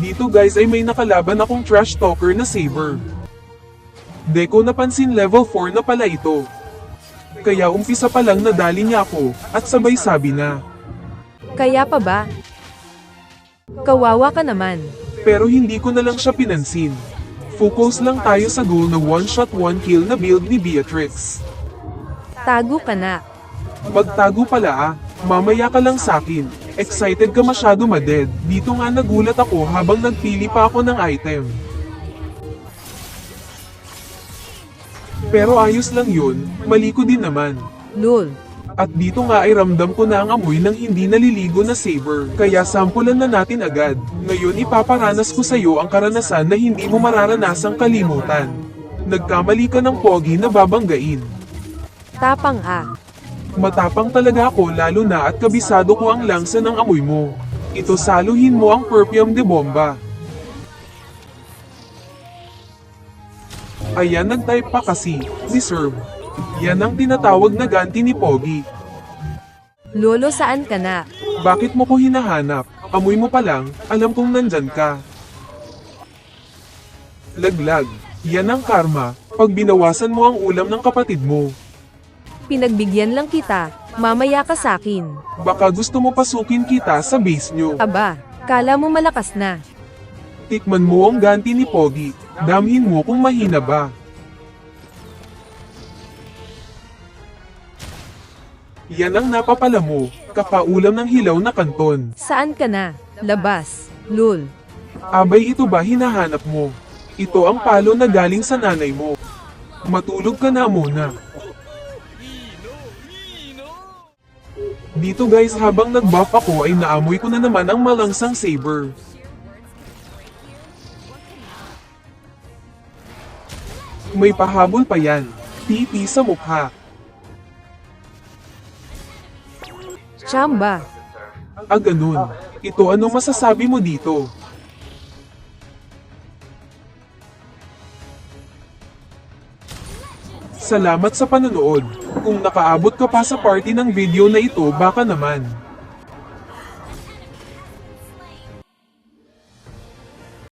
Dito guys ay may nakalaban akong trash talker na Saber. Deko napansin level 4 na pala ito. Kaya umpisa pa lang nadali niya ako, at sabay sabi na. Kaya pa ba? Kawawa ka naman. Pero hindi ko na lang siya pinansin. Focus lang tayo sa goal na one shot one kill na build ni Beatrix. Tago ka na. Magtago pala ah, mamaya ka lang sakin. Excited ka masyado maded. Dito nga nagulat ako habang nagpili pa ako ng item. Pero ayos lang yun, mali ko din naman. Lol. At dito nga ay ramdam ko na ang amoy ng hindi naliligo na Saber. Kaya sampulan na natin agad. Ngayon ipaparanas ko sa'yo ang karanasan na hindi mo mararanasang kalimutan. Nagkamali ka ng pogi na babanggain. Tapang ah. Matapang talaga ako lalo na at kabisado ko ang langsa ng amoy mo. Ito saluhin mo ang perfume de bomba. Ayan nag-type pa kasi, deserve. Yan ang tinatawag na ganti ni Pogi. Lolo saan ka na? Bakit mo ko hinahanap? Amoy mo pa lang, alam kong nandyan ka. Laglag, yan ang karma, pag binawasan mo ang ulam ng kapatid mo. Pinagbigyan lang kita, mamaya ka sakin. Baka gusto mo pasukin kita sa base nyo. Aba, kala mo malakas na. Tikman mo ang ganti ni Pogi, damhin mo kung mahina ba. Yan ang napapala mo, kapaulam ng hilaw na kanton. Saan ka na? Labas. Lol. Abay ito ba hinahanap mo? Ito ang palo na galing sa nanay mo. Matulog ka na muna. Dito guys habang nag-buff ako ay naamoy ko na naman ang malangsang Saber. May pahabol pa yan. Pipi sa mukha. Chamba. Ah ganun. Ito ano masasabi mo dito? Salamat sa panonood. Kung nakaabot ka pa sa party ng video na ito baka naman.